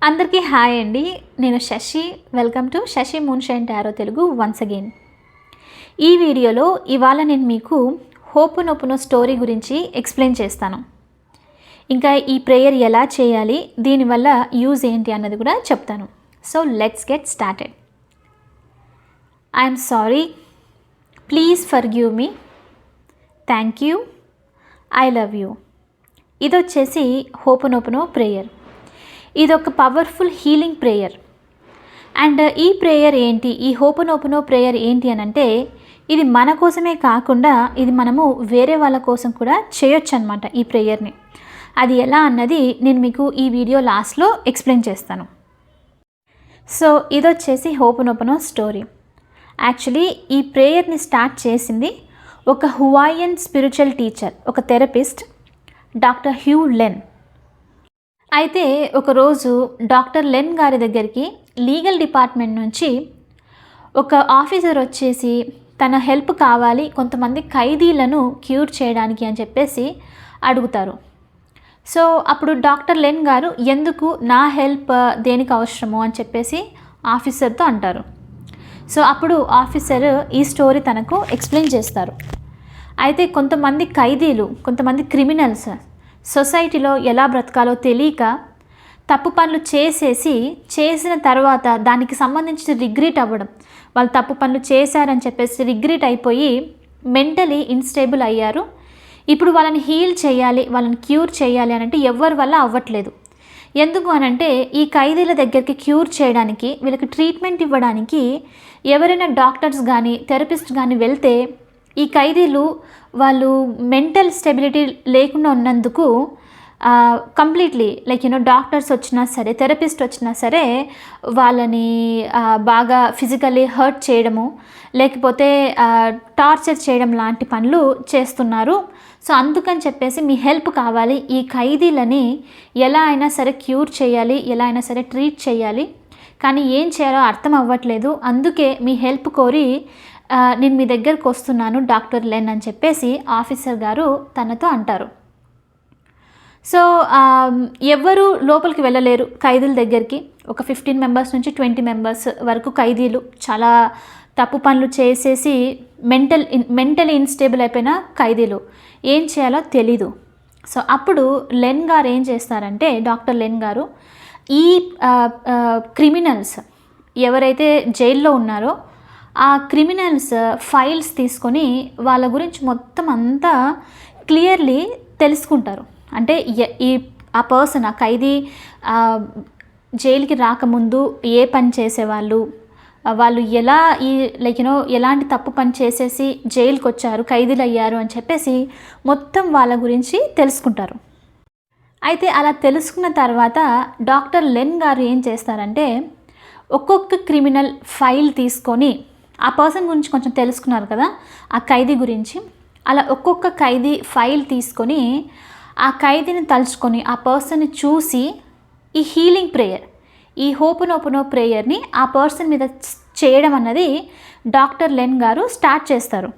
అందరికీ హాయ్ అండి. నేను Shashi. Welcome to Shashi moonshine tarot Telugu once again. ఈ వీడియోలో ఇవాళ నేను మీకు హోపోనోపోనో స్టోరీ గురించి ఎక్స్ప్లెయిన్ చేస్తాను. ఇంకా ఈ ప్రేయర్ ఎలా చేయాలి, దీనివల్ల యూజ్ ఏంటి అన్నది కూడా చెప్తాను. So let's get started. I'm sorry, please forgive me, thank you, I love you. ఇది వచ్చేసి హోపోనోపోనో ప్రేయర్. ఇది ఒక పవర్ఫుల్ హీలింగ్ ప్రేయర్. అండ్ ఈ ప్రేయర్ ఏంటి, ఈ హోపోనోపోనో ప్రేయర్ ఏంటి అని అంటే, ఇది మన కోసమే కాకుండా ఇది మనము వేరే వాళ్ళ కోసం కూడా చేయొచ్చు అనమాట ఈ ప్రేయర్ని. అది ఎలా అన్నది నేను మీకు ఈ వీడియో లాస్ట్లో ఎక్స్ప్లెయిన్ చేస్తాను. సో ఇది వచ్చేసి హోపోనోపోనో స్టోరీ. యాక్చువల్లీ ఈ ప్రేయర్ని స్టార్ట్ చేసింది ఒక హువాయన్ స్పిరిచువల్ టీచర్, ఒక థెరపిస్ట్, డాక్టర్ హ్యూ లెన్. అయితే ఒకరోజు డాక్టర్ లెన్ గారి దగ్గరికి లీగల్ డిపార్ట్మెంట్ నుంచి ఒక ఆఫీసర్ వచ్చేసి తన హెల్ప్ కావాలి కొంతమంది ఖైదీలను క్యూర్ చేయడానికి అని చెప్పేసి అడుగుతారు. సో అప్పుడు డాక్టర్ లెన్ గారు ఎందుకు నా హెల్ప్ దేనికి అవసరమో అని చెప్పేసి ఆఫీసర్తో అంటారు. సో అప్పుడు ఆఫీసర్ ఈ స్టోరీ తనకు ఎక్స్ప్లెయిన్ చేస్తారు. అయితే కొంతమంది ఖైదీలు, కొంతమంది క్రిమినల్స్ సొసైటీలో ఎలా బ్రతకాలో తెలియక తప్పు పనులు చేసిన తర్వాత దానికి సంబంధించిన రిగ్రెట్ అవ్వడం, వాళ్ళు తప్పు పనులు చేశారని చెప్పేసి రిగ్రెట్ అయిపోయి మెంటలీ ఇన్స్టేబుల్ అయ్యారు. ఇప్పుడు వాళ్ళని హీల్ చేయాలి, వాళ్ళని క్యూర్ చేయాలి అని అంటే ఎవరి వల్ల అవ్వట్లేదు. ఎందుకు అనంటే ఈ ఖైదీల దగ్గరికి క్యూర్ చేయడానికి, వీళ్ళకి ట్రీట్మెంట్ ఇవ్వడానికి ఎవరైనా డాక్టర్స్ కానీ థెరపిస్ట్ కానీ వెళ్తే ఈ ఖైదీలు వాళ్ళు మెంటల్ స్టెబిలిటీ లేకుండా ఉన్నందుకు కంప్లీట్లీ డాక్టర్స్ వచ్చినా సరే, థెరపిస్ట్ వచ్చినా సరే వాళ్ళని బాగా ఫిజికల్లీ హర్ట్ చేయడము, లేకపోతే టార్చర్ చేయడం లాంటి పనులు చేస్తున్నారు. సో అందుకని చెప్పేసి మీ హెల్ప్ కావాలి, ఈ ఖైదీలని ఎలా అయినా సరే క్యూర్ చేయాలి, ఎలా అయినా సరే ట్రీట్ చేయాలి, కానీ ఏం చేయాలో అర్థం అవ్వట్లేదు, అందుకే మీ హెల్ప్ కోరి నేను మీ దగ్గరకు వస్తున్నాను డాక్టర్ లెన్ అని చెప్పేసి ఆఫీసర్ గారు తనతో అంటారు. సో ఎవ్వరూ లోపలికి వెళ్ళలేరు ఖైదీల దగ్గరికి. ఒక 15 మెంబర్స్ నుంచి 20 మెంబర్స్ వరకు ఖైదీలు చాలా తప్పు పనులు చేసేసి మెంటలీ ఇన్స్టేబుల్ అయిపోయిన ఖైదీలు, ఏం చేయాలో తెలీదు. సో అప్పుడు లెన్ గారు ఏం చేస్తారంటే, డాక్టర్ లెన్ గారు ఈ క్రిమినల్స్ ఎవరైతే జైల్లో ఉన్నారో ఆ క్రిమినల్స్ ఫైల్స్ తీసుకొని వాళ్ళ గురించి మొత్తం అంతా క్లియర్లీ తెలుసుకుంటారు. అంటే ఆ పర్సన్, ఆ ఖైదీ జైలుకి రాకముందు ఏ పని చేసేవాళ్ళు, వాళ్ళు ఎలా ఎలాంటి తప్పు పని చేసేసి జైలుకి వచ్చారు, ఖైదీలు అయ్యారు అని చెప్పేసి మొత్తం వాళ్ళ గురించి తెలుసుకుంటారు. అయితే అలా తెలుసుకున్న తర్వాత డాక్టర్ లెన్ గారు ఏం చేస్తారంటే, ఒక్కొక్క క్రిమినల్ ఫైల్ తీసుకొని, ఆ పర్సన్ గురించి కొంచెం తెలుసుకున్నారు కదా ఆ ఖైదీ గురించి, అలా ఒక్కొక్క ఖైదీ ఫైల్ తీసుకొని ఆ ఖైదీని తలుచుకొని ఆ పర్సన్ని చూసి ఈ హీలింగ్ ప్రేయర్, ఈ హోపోనోపోనో ప్రేయర్ని ఆ పర్సన్ మీద చేయడం అన్నది డాక్టర్ లెన్ గారు స్టార్ట్ చేస్తారు.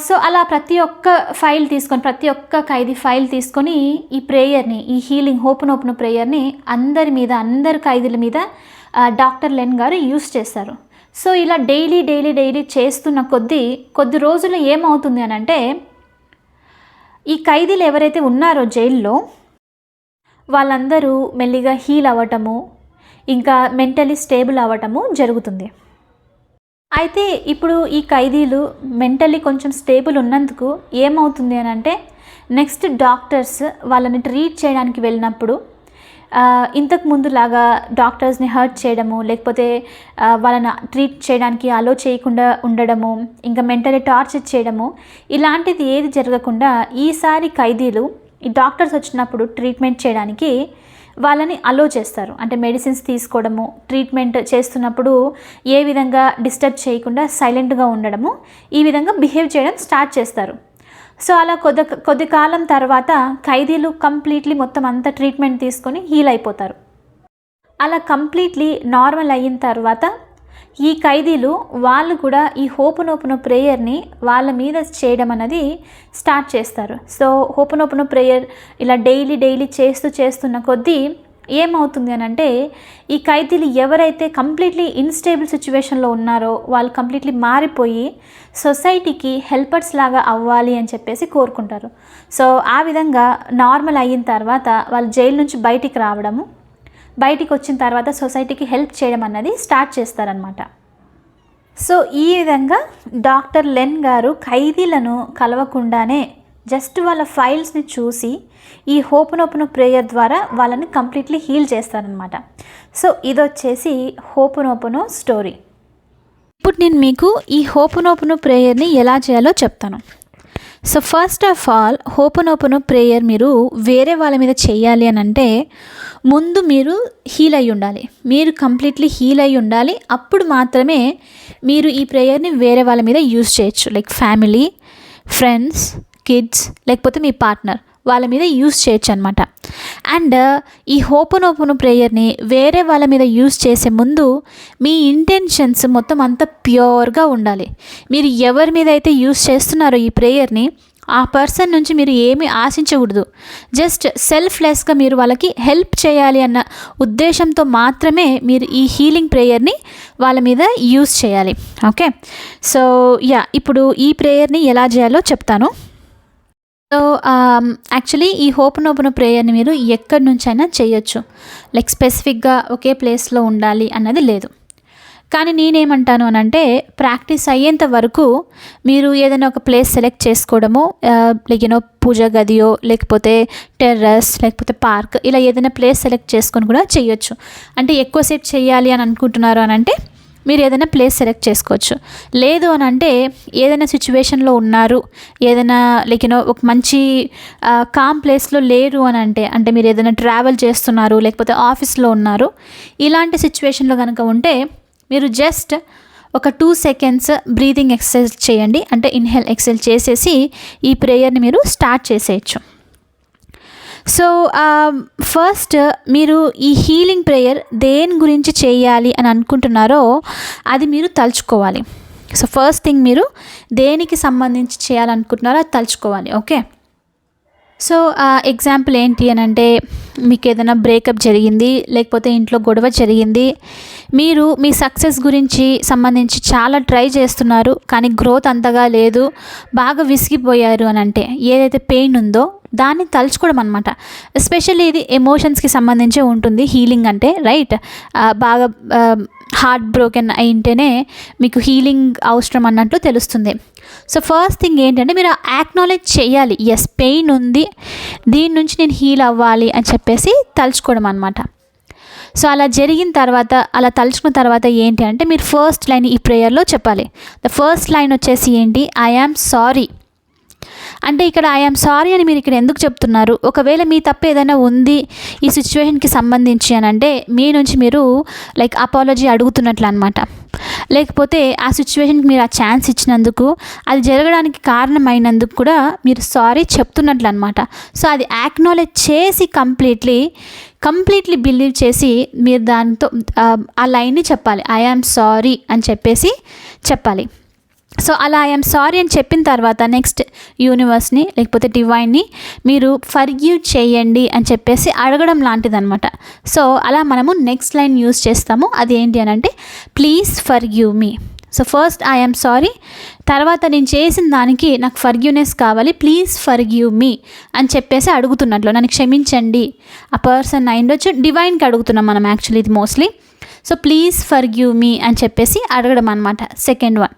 సో అలా ప్రతి ఒక్క ఫైల్ తీసుకొని, ప్రతి ఒక్క ఖైదీ ఫైల్ తీసుకొని ఈ ప్రేయర్ని, ఈ హీలింగ్ హోపోనోపోనో ప్రేయర్ని అందరి ఖైదీల మీద డాక్టర్ లెన్ గారు యూస్ చేస్తారు. సో ఇలా డైలీ చేస్తున్న కొద్ది రోజులు ఏమవుతుంది అని అంటే, ఈ ఖైదీలు ఎవరైతే ఉన్నారో జైల్లో వాళ్ళందరూ మెల్లిగా హీల్ అవ్వటము, ఇంకా మెంటలీ స్టేబుల్ అవ్వటము జరుగుతుంది. అయితే ఇప్పుడు ఈ ఖైదీలు మెంటలీ కొంచెం స్టేబుల్ ఉన్నందుకు ఏమవుతుంది అని అంటే, నెక్స్ట్ డాక్టర్స్ వాళ్ళని ట్రీట్ చేయడానికి వెళ్ళినప్పుడు ఇంతకు ముందులాగా డాక్టర్స్ని హర్ట్ చేయడము, లేకపోతే వాళ్ళని ట్రీట్ చేయడానికి అలో చేయకుండా ఉండడము, ఇంకా మెంటలీ టార్చర్ చేయడము, ఇలాంటిది ఏది జరగకుండా ఈసారి ఖైదీలు ఈ డాక్టర్స్ వచ్చినప్పుడు ట్రీట్మెంట్ చేయడానికి వాళ్ళని అలో చేస్తారు. అంటే మెడిసిన్స్ తీసుకోవడము, ట్రీట్మెంట్ చేస్తున్నప్పుడు ఏ విధంగా డిస్టర్బ్ చేయకుండా సైలెంట్గా ఉండడము, ఈ విధంగా బిహేవ్ చేయడం స్టార్ట్ చేస్తారు. సో అలా కొద్ది కాలం తర్వాత ఖైదీలు కంప్లీట్లీ మొత్తం అంతా ట్రీట్మెంట్ తీసుకొని హీల్ అయిపోతారు. అలా కంప్లీట్లీ నార్మల్ అయిన తర్వాత ఈ ఖైదీలు వాళ్ళు కూడా ఈ హోపోనోపోనో ప్రేయర్ని వాళ్ళ మీద చేయడం అనేది స్టార్ట్ చేస్తారు. సో హోపోనోపోనో ప్రేయర్ ఇలా డైలీ చేస్తున్న కొద్దీ ఏమవుతుంది అని అంటే ఈ ఖైదీలు ఎవరైతే కంప్లీట్లీ ఇన్స్టేబుల్ సిచ్యువేషన్లో ఉన్నారో వాళ్ళు కంప్లీట్లీ మారిపోయి సొసైటీకి హెల్పర్స్ లాగా అవ్వాలి అని చెప్పేసి కోరుకుంటారు. సో ఆ విధంగా నార్మల్ అయిన తర్వాత వాళ్ళు జైలు నుంచి బయటికి రావడము, బయటికి వచ్చిన తర్వాత సొసైటీకి హెల్ప్ చేయడం అన్నది స్టార్ట్ చేస్తారనమాట. సో ఈ విధంగా డాక్టర్ లెన్ గారు ఖైదీలను కలవకుండానే జస్ట్ వాళ్ళ ఫైల్స్ని చూసి ఈ హోపనోపనో ప్రేయర్ ద్వారా వాళ్ళని కంప్లీట్లీ హీల్ చేస్తారనమాట. సో ఇది వచ్చేసి హోపనోపనో స్టోరీ. ఇప్పుడు నేను మీకు ఈ హోపనోపనో ప్రేయర్ని ఎలా చేయాలో చెప్తాను. So first of all ho'oponopono prayer మీరు వేరే వాళ్ళ మీద చేయాలి అని అంటే ముందు మీరు హీల్ అయి ఉండాలి, మీరు కంప్లీట్లీ హీల్ అయి ఉండాలి. అప్పుడు మాత్రమే మీరు ఈ ప్రేయర్ని వేరే వాళ్ళ మీద యూజ్ చేయొచ్చు. లైక్ ఫ్యామిలీ, ఫ్రెండ్స్, కిడ్స్, లేకపోతే మీ పార్ట్నర్ వాళ్ళ మీద యూజ్ చేయొచ్చు అనమాట. అండ్ ఈ హోపనోపనో ప్రేయర్ని వేరే వాళ్ళ మీద యూజ్ చేసే ముందు మీ ఇంటెన్షన్స్ మొత్తం అంతా ప్యూర్గా ఉండాలి. మీరు ఎవరి మీద అయితే యూజ్ చేస్తున్నారో ఈ ప్రేయర్ని ఆ పర్సన్ నుంచి మీరు ఏమీ ఆశించకూడదు. జస్ట్ సెల్ఫ్లెస్గా మీరు వాళ్ళకి హెల్ప్ చేయాలి అన్న ఉద్దేశంతో మాత్రమే మీరు ఈ హీలింగ్ ప్రేయర్ని వాళ్ళ మీద యూజ్ చేయాలి. ఓకే, సో ఇప్పుడు ఈ ప్రేయర్ని ఎలా చేయాలో చెప్తాను. సో యాక్చువల్లీ ఈ హోపనోపనో ప్రేయర్ని మీరు ఎక్కడి నుంచైనా చేయొచ్చు. లైక్ స్పెసిఫిక్గా ఒకే ప్లేస్లో ఉండాలి అన్నది లేదు. కానీ నేనేమంటాను అని అంటే ప్రాక్టీస్ అయ్యేంత వరకు మీరు ఏదైనా ఒక ప్లేస్ సెలెక్ట్ చేసుకోవడము, లైక్ పూజ గదియో లేకపోతే టెర్రస్ లేకపోతే పార్క్, ఇలా ఏదైనా ప్లేస్ సెలెక్ట్ చేసుకొని కూడా చేయొచ్చు. అంటే ఎక్కువసేపు చేయాలి అని అనుకుంటున్నారు అని అంటే మీరు ఏదైనా ప్లేస్ సెలెక్ట్ చేసుకోవచ్చు. లేదు అని అంటే ఏదైనా సిచ్యువేషన్లో ఉన్నారు, ఏదైనా లైక్ ఒక మంచి కామ్ ప్లేస్లో లేరు అని అంటే మీరు ఏదైనా ట్రావెల్ చేస్తున్నారు లేకపోతే ఆఫీస్లో ఉన్నారు, ఇలాంటి సిచ్యువేషన్లో కనుక ఉంటే మీరు జస్ట్ ఒక 2 seconds బ్రీతింగ్ ఎక్సర్సైజ్ చేయండి. అంటే ఇన్హేల్ ఎక్సెల్ చేసేసి ఈ ప్రేయర్ని మీరు స్టార్ట్ చేసేయచ్చు. సో ఫస్ట్ మీరు ఈ హీలింగ్ ప్రేయర్ దేని గురించి చేయాలి అని అనుకుంటున్నారో అది మీరు తలుచుకోవాలి. సో ఫస్ట్ థింగ్ మీరు దేనికి సంబంధించి చేయాలనుకుంటున్నారో అది తలుచుకోవాలి. ఓకే, సో ఎగ్జాంపుల్ ఏంటి అని అంటే మీకు ఏదైనా బ్రేకప్ జరిగింది లేకపోతే ఇంట్లో గొడవ జరిగింది, మీరు మీ సక్సెస్ గురించి సంబంధించి చాలా ట్రై చేస్తున్నారు కానీ గ్రోత్ అంతగా లేదు, బాగా విసిగిపోయారు అని అంటే ఏదైతే పెయిన్ ఉందో దాన్ని తలుచుకోవడం అనమాట. ఎస్పెషల్లీ ఇది ఎమోషన్స్కి సంబంధించే ఉంటుంది హీలింగ్ అంటే, రైట్? బాగా హార్ట్ బ్రోకెన్ అయింటేనే మీకు హీలింగ్ అవసరం అన్నట్లు తెలుస్తుంది. సో ఫస్ట్ థింగ్ ఏంటంటే మీరు యాక్నాలెడ్జ్ చేయాలి, ఎస్ పెయిన్ ఉంది, దీని నుంచి నేను హీల్ అవ్వాలి అని చెప్పేసి తలుచుకోవడం అనమాట. సో అలా జరిగిన తర్వాత, అలా తలుచుకున్న తర్వాత ఏంటి అంటే మీరు ఫస్ట్ లైన్ ఈ ప్రేయర్లో చెప్పాలి. ద ఫస్ట్ లైన్ వచ్చేసి ఏంటి, ఐ యామ్ సారీ. అంటే ఇక్కడ ఐ యామ్ సారీ అని మీరు ఇక్కడ ఎందుకు చెప్తున్నారు? ఒకవేళ మీ తప్పు ఏదైనా ఉంది ఈ సిచ్యువేషన్కి సంబంధించి అని అంటే మీ నుంచి మీరు లైక్ అపాలజీ అడుగుతున్నట్లు అనమాట. లేకపోతే ఆ సిచ్యువేషన్కి మీరు ఆ ఛాన్స్ ఇచ్చినందుకు, అది జరగడానికి కారణమైనందుకు కూడా మీరు సారీ చెప్తున్నట్లు అనమాట. సో అది యాక్నాలెడ్జ్ చేసి కంప్లీట్లీ బిలీవ్ చేసి మీరు దాంతో ఆ లైన్ని చెప్పాలి, ఐ యామ్ సారీ అని చెప్పేసి చెప్పాలి. సో అలా ఐఎమ్ సారీ అని చెప్పిన తర్వాత నెక్స్ట్ యూనివర్స్ని లేకపోతే డివైన్ని మీరు ఫర్గివ్ చేయండి అని చెప్పేసి అడగడం లాంటిదనమాట. సో అలా మనము నెక్స్ట్ లైన్ యూజ్ చేస్తాము. అది ఏంటి అని అంటే please forgive me. So first I'm sorry, తర్వాత నేను చేసిన దానికి నాకు ఫర్గివ్నెస్ కావాలి, ప్లీజ్ ఫర్గివ్ మీ అని చెప్పేసి అడుగుతున్నట్లు, నన్ను క్షమించండి. ఆ పర్సన్ అయిండొచ్చు, డివైన్కి అడుగుతున్నాం మనం యాక్చువల్లీ ఇది mostly. So please forgive me అని చెప్పేసి అడగడం అనమాట సెకండ్ వన్.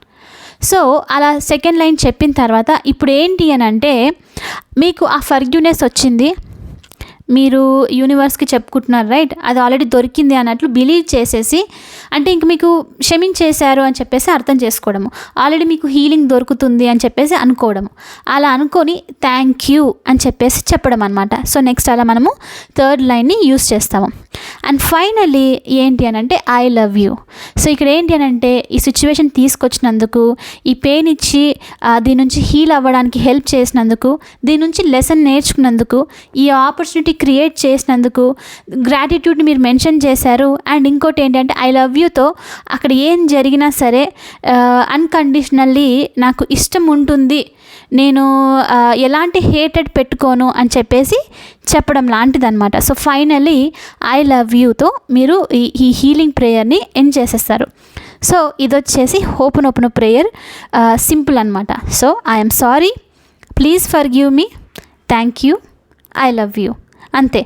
సో అలా సెకండ్ లైన్ చెప్పిన తర్వాత ఇప్పుడు ఏంటి అని అంటే మీకు ఆ ఫర్గివ్నెస్ వచ్చింది, మీరు యూనివర్స్కి చెప్పుకుంటున్నారు, రైట్? అది ఆల్రెడీ దొరికింది అన్నట్లు బిలీవ్ చేసేసి, అంటే ఇంక మీకు క్షమించేశారు అని చెప్పేసి అర్థం చేసుకోవడము, ఆల్రెడీ మీకు హీలింగ్ దొరుకుతుంది అని చెప్పేసి అనుకోవడము, అలా అనుకొని థ్యాంక్ యూ అని చెప్పేసి చెప్పడం అనమాట. సో నెక్స్ట్ అలా మనము థర్డ్ లైన్ని యూస్ చేస్తాము. అండ్ ఫైనల్లీ ఏంటి అని అంటే ఐ లవ్ యూ. సో ఇక్కడ ఏంటి అని అంటే ఈ సిచ్యువేషన్ తీసుకొచ్చినందుకు, ఈ పెయిన్ ఇచ్చి దీని నుంచి హీల్ అవ్వడానికి హెల్ప్ చేసినందుకు, దీని నుంచి లెసన్ నేర్చుకున్నందుకు, ఈ ఆపర్చునిటీ క్రియేట్ చేసినందుకు గ్రాటిట్యూడ్ని మీరు మెన్షన్ చేశారు. అండ్ ఇంకోటి ఏంటంటే ఐ లవ్ యూతో అక్కడ ఏం జరిగినా సరే అన్కండిషనల్లీ నాకు ఇష్టం ఉంటుంది, నేను ఎలాంటి హేటెడ్ పెట్టుకోను అని చెప్పేసి చెప్పడం లాంటిదన్నమాట. సో ఫైనల్లీ ఐ లవ్ యూతో మీరు ఈ హీలింగ్ ప్రేయర్ని ఎండ్ చేసేస్తారు. సో ఇది వచ్చేసి హోపనోపనో ప్రేయర్, సింపుల్ అనమాట. So I'm sorry, please forgive me, thank you, I love you, అంతే.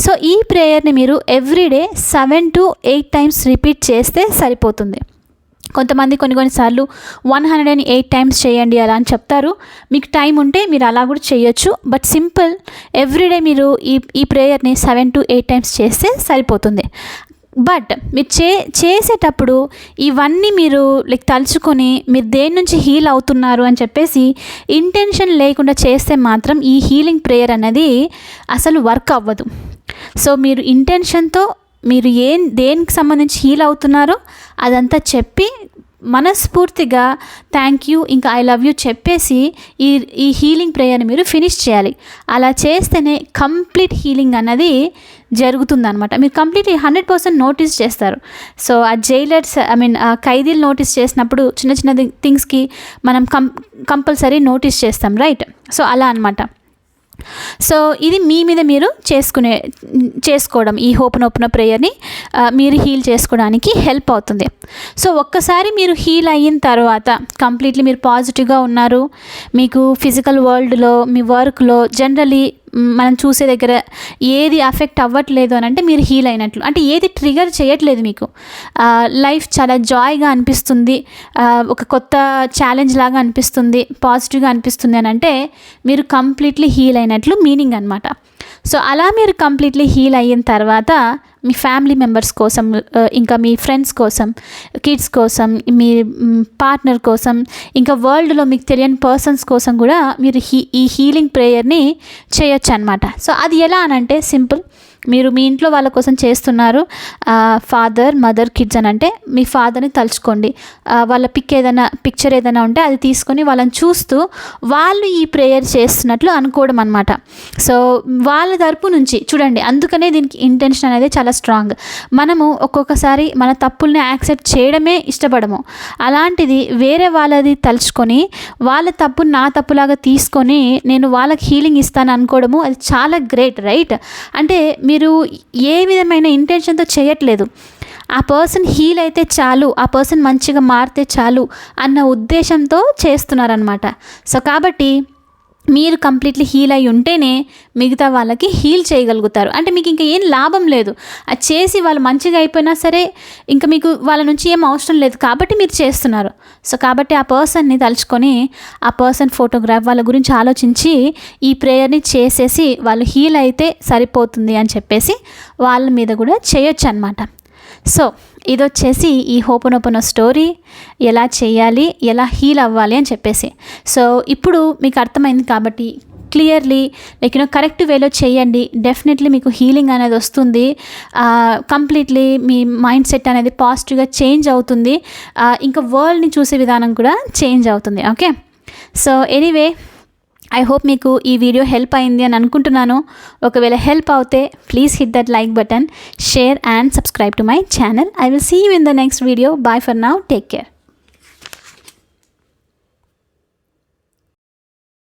సో ఈ ప్రేయర్ని మీరు ఎవ్రీడే 7 to 8 times రిపీట్ చేస్తే సరిపోతుంది. కొంతమంది కొన్నిసార్లు 108 times చేయండి అలా అని చెప్తారు. మీకు టైం ఉంటే మీరు అలా కూడా చేయొచ్చు. బట్ సింపుల్, ఎవ్రీడే మీరు ఈ ప్రేయర్ని 7 to 8 times చేస్తే సరిపోతుంది. బట్ మీరు చేసేటప్పుడు ఇవన్నీ మీరు తలుచుకొని మీరు దేని నుంచి హీల్ అవుతున్నారు అని చెప్పేసి ఇంటెన్షన్ లేకుండా చేస్తే మాత్రం ఈ హీలింగ్ ప్రేయర్ అనేది అసలు వర్క్ అవ్వదు. సో మీరు ఇంటెన్షన్తో మీరు దేనికి సంబంధించి హీల్ అవుతున్నారో అదంతా చెప్పి మనస్ఫూర్తిగా థ్యాంక్ యూ ఇంకా ఐ లవ్ యూ చెప్పేసి ఈ హీలింగ్ ప్రేయర్ని మీరు ఫినిష్ చేయాలి. అలా చేస్తేనే కంప్లీట్ హీలింగ్ అన్నది జరుగుతుందనమాట. మీరు కంప్లీట్లీ 100% నోటీస్ చేస్తారు. సో ఆ జైలర్స్ ఖైదీలు నోటీస్ చేసినప్పుడు చిన్న చిన్న థింగ్స్కి మనం కంపల్సరీ నోటీస్ చేస్తాం, రైట్? సో అలా అనమాట. సో ఇది మీ మీద మీరు చేసుకోవడం, ఈ హోపనోపనో ప్రేయర్ని మీరు హీల్ చేసుకోవడానికి హెల్ప్ అవుతుంది. సో ఒక్కసారి మీరు హీల్ అయిన తర్వాత కంప్లీట్లీ మీరు పాజిటివ్గా ఉన్నారు, మీకు ఫిజికల్ వరల్డ్లో మీ వర్క్లో జనరలీ మనం చూసే దగ్గర ఏది అఫెక్ట్ అవ్వట్లేదు అని అంటే మీరు హీల్ అయినట్లు, అంటే ఏది ట్రిగర్ చేయట్లేదు, మీకు లైఫ్ చాలా జాయ్గా అనిపిస్తుంది, ఒక కొత్త ఛాలెంజ్ లాగా అనిపిస్తుంది, పాజిటివ్గా అనిపిస్తుంది అని అంటే మీరు కంప్లీట్లీ హీల్ అయినట్లు మీనింగ్ అనమాట. సో అలా మీరు కంప్లీట్లీ హీల్ అయిన తర్వాత మీ ఫ్యామిలీ మెంబర్స్ కోసం, ఇంకా మీ ఫ్రెండ్స్ కోసం, కిడ్స్ కోసం, మీ పార్ట్నర్ కోసం, ఇంకా వరల్డ్లో మీకు తెలియని పర్సన్స్ కోసం కూడా మీరు ఈ హీలింగ్ ప్రేయర్ని చేయొచ్చు అనమాట. సో అది ఎలా అనంటే సింపుల్, మీరు మీ ఇంట్లో వాళ్ళ కోసం చేస్తున్నారు, ఫాదర్ మదర్ కిడ్స్ అని అంటే మీ ఫాదర్ని తలుచుకోండి, వాళ్ళ పిక్చర్ ఏదైనా ఉంటే అది తీసుకొని వాళ్ళని చూస్తూ వాళ్ళు ఈ ప్రేయర్ చేస్తున్నట్లు అనుకోవడం అనమాట. సో వాళ్ళ తరపు నుంచి చూడండి, అందుకనే దీనికి ఇంటెన్షన్ అనేది చాలా స్ట్రాంగ్. మనము ఒక్కొక్కసారి మన తప్పుల్ని యాక్సెప్ట్ చేయడమే ఇష్టపడము, అలాంటిది వేరే వాళ్ళది తలుచుకొని వాళ్ళ తప్పు నా తప్పులాగా తీసుకొని నేను వాళ్ళకి హీలింగ్ ఇస్తాను అనుకోవడము అది చాలా గ్రేట్, రైట్? అంటే మీరు ఏ విధమైన ఇంటెన్షన్తో చేయట్లేదు, ఆ పర్సన్ హీల్ అయితే చాలు, ఆ పర్సన్ మంచిగా మారితే చాలు అన్న ఉద్దేశంతో చేస్తున్నారనమాట. సో కాబట్టి మీరు కంప్లీట్లీ హీల్ అయి ఉంటేనే మిగతా వాళ్ళకి హీల్ చేయగలుగుతారు. అంటే మీకు ఇంకా ఏం లాభం లేదు, అది చేసి వాళ్ళు మంచిగా అయిపోయినా సరే ఇంకా మీకు వాళ్ళ నుంచి ఏం అవసరం లేదు కాబట్టి మీరు చేస్తున్నారు. సో కాబట్టి ఆ పర్సన్ని తలుచుకొని ఆ పర్సన్ ఫోటోగ్రాఫ్ వాళ్ళ గురించి ఆలోచించి ఈ ప్రేయర్ని చేసేసి వాళ్ళు హీల్ అయితే సరిపోతుంది అని చెప్పేసి వాళ్ళ మీద కూడా చేయొచ్చు అనమాట. సో ఇది వచ్చేసి ఈ హోపనోపనో స్టోరీ, ఎలా చేయాలి, ఎలా హీల్ అవ్వాలి అని చెప్పేసి. సో ఇప్పుడు మీకు అర్థమైంది కాబట్టి క్లియర్లీ కరెక్ట్ వేలో చేయండి, డెఫినెట్లీ మీకు హీలింగ్ అనేది వస్తుంది, కంప్లీట్లీ మీ మైండ్ సెట్ అనేది పాజిటివ్గా చేంజ్ అవుతుంది, ఇంకా వరల్డ్ని చూసే విధానం కూడా చేంజ్ అవుతుంది. Okay, so anyway I hope మీకు ఈ వీడియో హెల్ప్ అయింది అని అనుకుంటున్నాను. ఒకవేళ హెల్ప్ అవుతే please hit that like button, share and subscribe to my channel. I will see you in the next video. Bye for now. Take care.